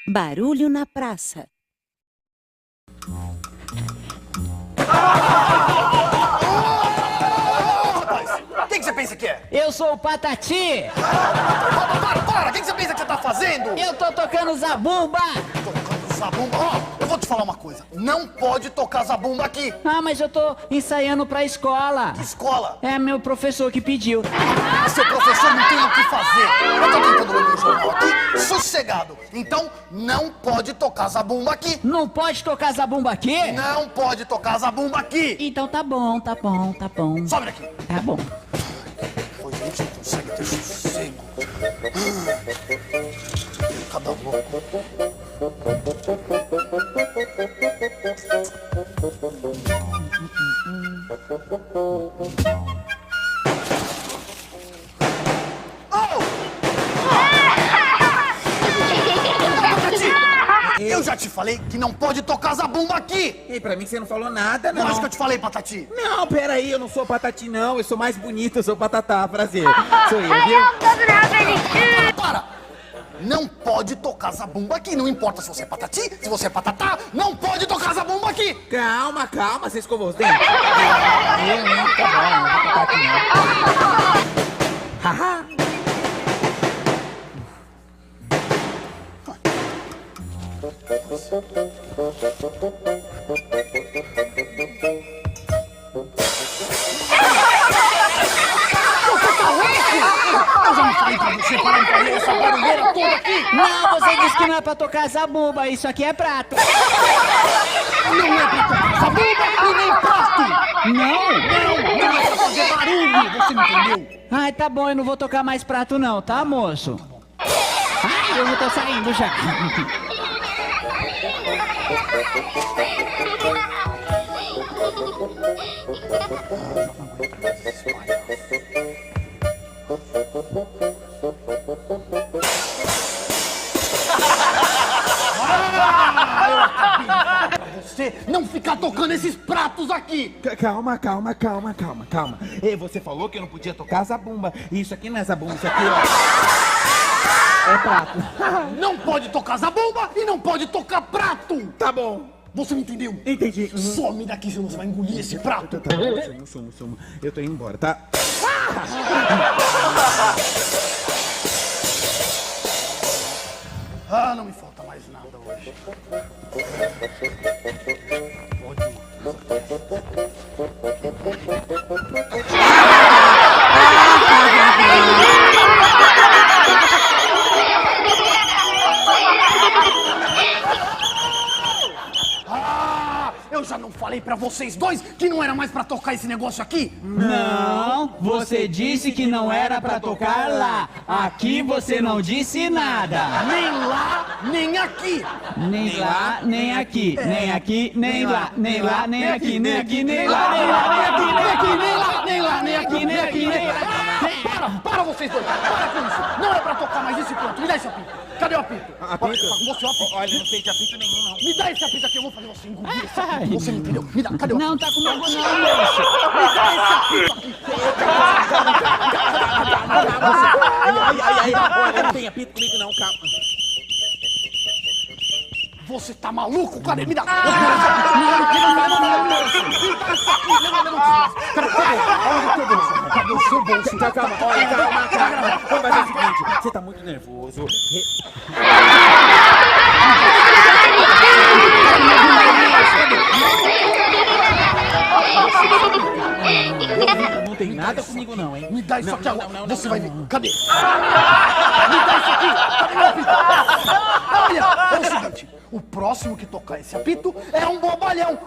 Barulho na praça. Rapaz, quem que você pensa que é? Eu sou o Patati! Para! Quem que você pensa que você tá fazendo? Eu tô tocando zabumba! Tocando zabumba. Ó, eu vou te falar uma coisa. Não pode tocar zabumba aqui. Ah, mas eu tô ensaiando pra escola. Que escola? É meu professor que pediu. Seu professor não tem o que fazer. Eu tô tentando ler meu jornal aqui, sossegado. Então, não pode tocar zabumba aqui. Não pode tocar zabumba aqui? Não pode tocar zabumba aqui. Então tá bom, tá bom, tá bom. Sobe daqui. Tá bom. Pois a gente não consegue ter sossego. Cada louco. Eu já te falei que não pode tocar zabumba aqui! E pra mim você não falou nada, não. Lógico que eu te falei, Patati. Não, peraí, eu não sou Patati, não. Eu sou mais bonito, eu sou Patatá. Prazer. Sou eu, viu? Para! Não pode tocar zabumba aqui. Não importa se você é Patati, se você é Patatá, não pode tocar zabumba aqui! Calma, calma, você escovou os dentes? Eu, hein? Tá bom, não vou tocar aqui, não. Haha. Eu já não falei pra você parar de fazer essa barulheira toda aqui! Não, você disse que não é pra tocar zabumba. Isso aqui é prato. Não é pra tocar zabumba e nem prato! Não? Não é pra fazer barulho! Você não entendeu? Ai, tá bom, eu não vou tocar mais prato não, tá, moço? Ai, eu já tô saindo já. Você não ficar tocando esses pratos aqui! Calma, calma, calma, calma, calma. Ei, você falou que eu não podia tocar zabumba. Isso aqui não é zabumba, isso aqui, ó. É prato. Não pode tocar zabumba e não pode tocar prato! Tá bom. Você me entendeu? Entendi. Some daqui, senão você vai engolir esse prato! Tá bom, sumo. Eu tô indo embora, tá? Ah, não me falta mais nada hoje. Eu já não falei pra vocês dois que não era mais pra tocar esse negócio aqui? Não, você disse que não era pra tocar lá. Aqui você não disse nada. Nem lá, nem aqui! Nem lá, nem aqui. Nem aqui, nem lá. Nem lá, nem aqui. Nem aqui, nem lá. Nem lá, nem aqui. Nem aqui, nem lá. Nem lá, nem aqui. Nem aqui, nem lá. Para vocês dois! Para com isso! Não é pra tocar mais esse ponto! Me dá esse apito! Cadê o apito? Apito? Você o apito! Olha, não sei de apito nenhum, não. Me dá esse apito aqui, eu vou fazer você engolir esse apito! Você me entendeu? Me dá, cadê o apito? Não tá comigo não, moço. Me dá esse apito aqui! Ai, olha, não tem apito comigo, não, calma. Você tá maluco? Cadê? Me dá! Me dá esse aqui! Cadê o seu bolso? Calma, olha, calma. Vamos fazer o seguinte, você tá muito nervoso. Não tem nada comigo não, hein? Me dá isso aqui agora! não, Você não, vai não. ver! Cadê? Me dá isso aqui! Cadê meu apito? Olha, é o seguinte, o próximo que tocar esse apito é um bobalhão!